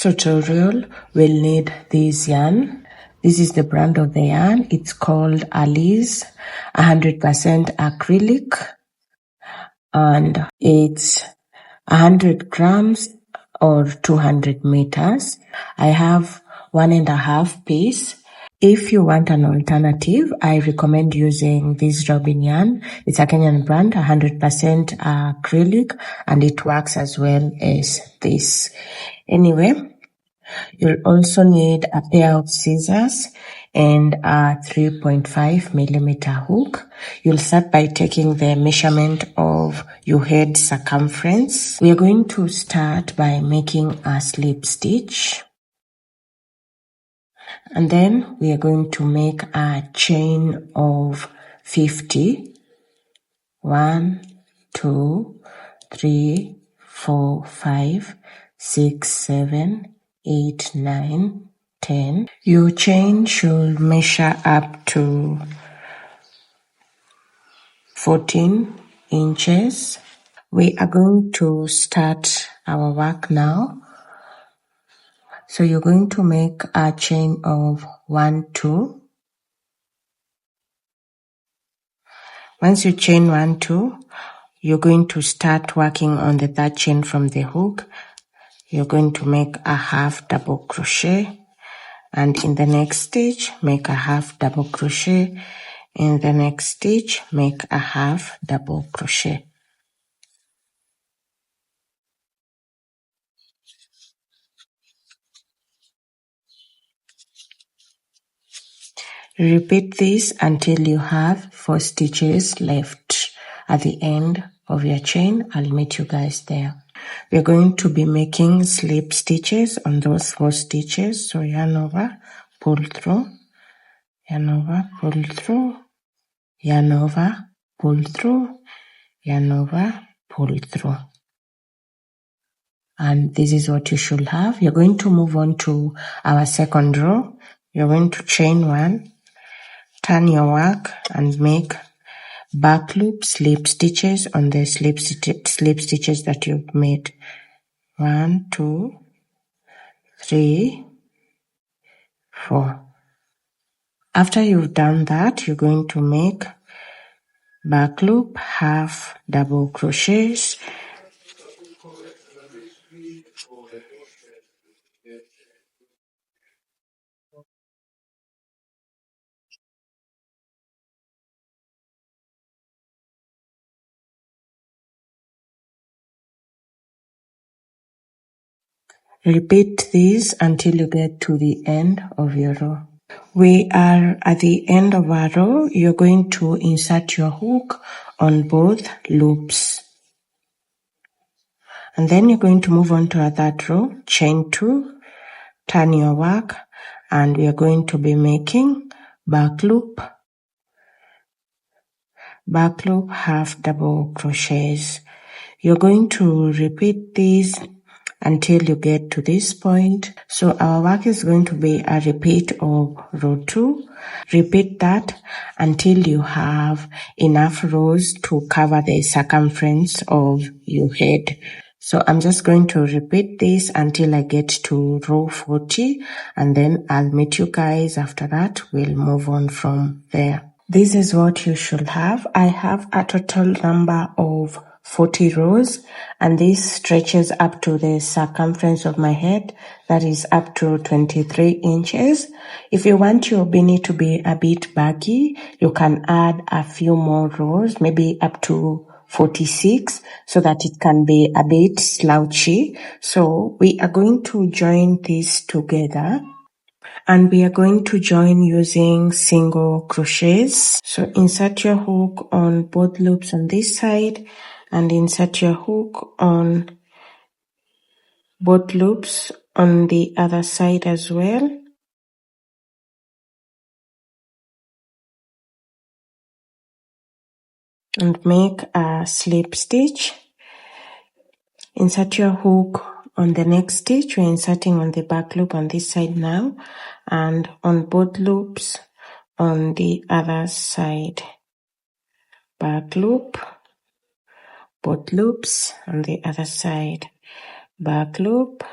tutorial, we'll need this yarn. This is the brand of the yarn. It's called Alize, 100% acrylic, and it's 100 grams or 200 meters. I have 1.5 piece. If you want an alternative, I recommend using this Robin yarn. It's a Kenyan brand, 100% acrylic, and it works as well as this. Anyway, you'll also need a pair of scissors and a 3.5 millimeter hook. You'll start by taking the measurement of your head circumference. We are going to start by making a slip stitch. And then we are going to make a chain of 50. 1, 2, 3, 4, 5, 6, 7, 8, 9, 10. Your chain should measure up to 14 inches. We are going to start our work now. So you're going to make a chain of 1, 2. Once you chain 1, 2, you're going to start working on the third chain from the hook. You're going to make a half double crochet, and in the next stitch make a half double crochet. In the next stitch make a half double crochet. Repeat this until you have 4 stitches left at the end of your chain. I'll meet you guys there. We're going to be making slip stitches on those 4 stitches. So yarn over, pull through, yarn over, pull through, yarn over, pull through, yarn over, pull through. And this is what you should have. You're going to move on to our second row. You're going to chain 1, turn your work and make back loop slip stitches on the slip stitches that you've made. 1, 2, 3, 4. After you've done that, you're going to make back loop, half double crochets, repeat this until you get to the end of your row. We are at the end of our row. You're going to insert your hook on both loops. And then you're going to move on to our third row, chain 2, turn your work, and we are going to be making back loop, half double crochets. You're going to repeat this until you get to this point. So our work is going to be a repeat of row 2. Repeat that until you have enough rows to cover the circumference of your head. So I'm just going to repeat this until I get to row 40, and then I'll meet you guys after that. We'll move on from there. This is what you should have. I have a total number of 40 rows, and this stretches up to the circumference of my head, that is up to 23 inches. If you want your beanie to be a bit baggy, you can add a few more rows, maybe up to 46, so that it can be a bit slouchy. So we are going to join these together, and we are going to join using single crochets. So insert your hook on both loops on this side, and insert your hook on both loops on the other side as well. And make a slip stitch. Insert your hook on the next stitch. We're inserting on the back loop on this side now, and on both loops on the other side. Back loop, both loops on the other side. Back loop,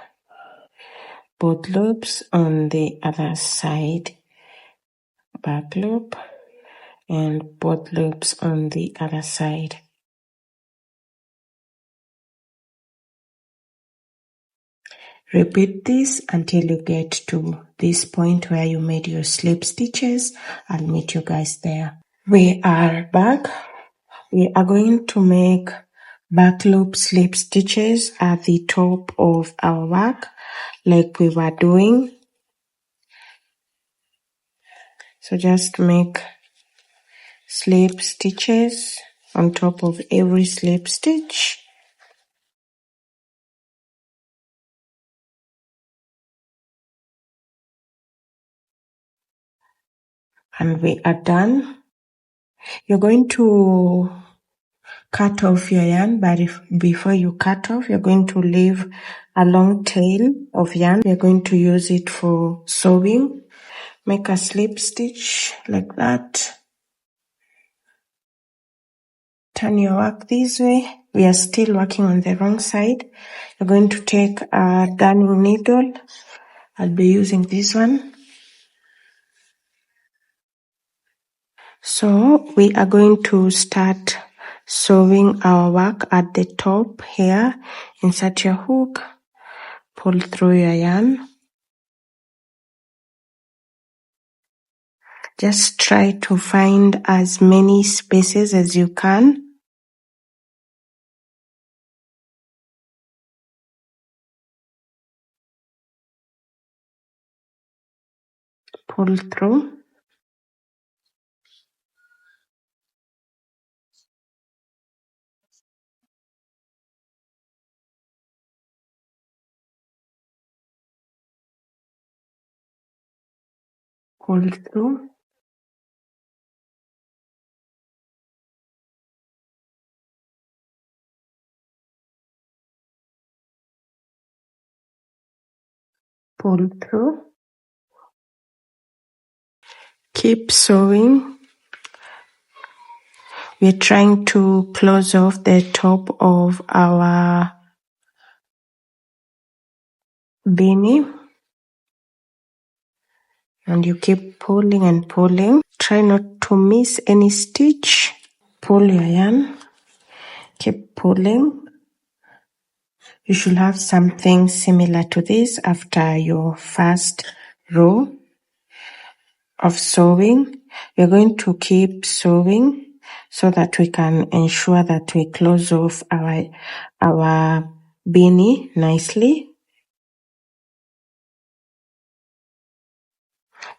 both loops on the other side, back loop, and both loops on the other side. Repeat this until you get to this point where you made your slip stitches. I'll meet you guys there. We are back. We are going to make back loop slip stitches at the top of our work like we were doing. So just make slip stitches on top of every slip stitch. And we are done. You're going to cut off your yarn, but before you cut off, you're going to leave a long tail of yarn. We're going to use it for sewing. Make a slip stitch like that. Turn your work this way. We are still working on the wrong side. You're going to take a darning needle. I'll be using this one. So we are going to start sewing our work at the top here. Insert your hook, pull through your yarn. Just try to find as many spaces as you can. Pull through. Pull through. Pull through. Keep sewing. We're trying to close off the top of our beanie. And you keep pulling and pulling. Try not to miss any stitch. Pull your yarn. Keep pulling. You should have something similar to this after your first row of sewing. We're going to keep sewing so that we can ensure that we close off our beanie nicely.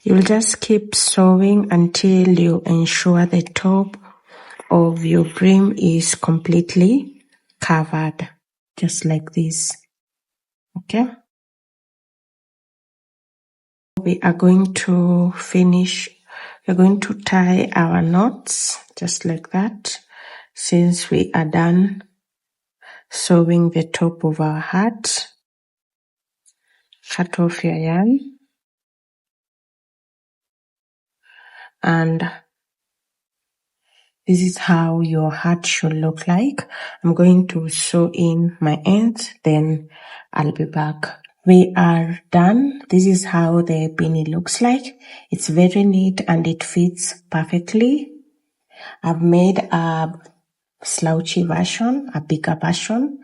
You'll just keep sewing until you ensure the top of your brim is completely covered, just like this. Okay? We are going to finish. We're going to tie our knots just like that. Since we are done sewing the top of our hat, cut off your yarn and this is how your hat should look like. I'm going to sew in my ends, then I'll be back. We are done. This is how the beanie looks like. It's very neat and it fits perfectly. I've made a slouchy version, a bigger version,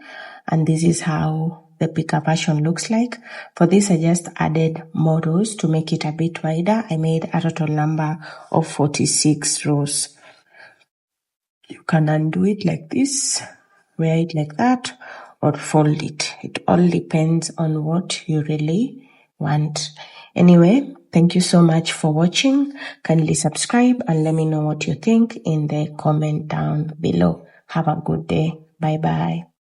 and this is how the bigger version looks like. For this, I just added more rows to make it a bit wider. I made a total number of 46 rows. You can undo it like this, wear it like that, or fold it. It all depends on what you really want. Anyway, thank you so much for watching. Kindly subscribe and let me know what you think in the comment down below. Have a good day. Bye bye.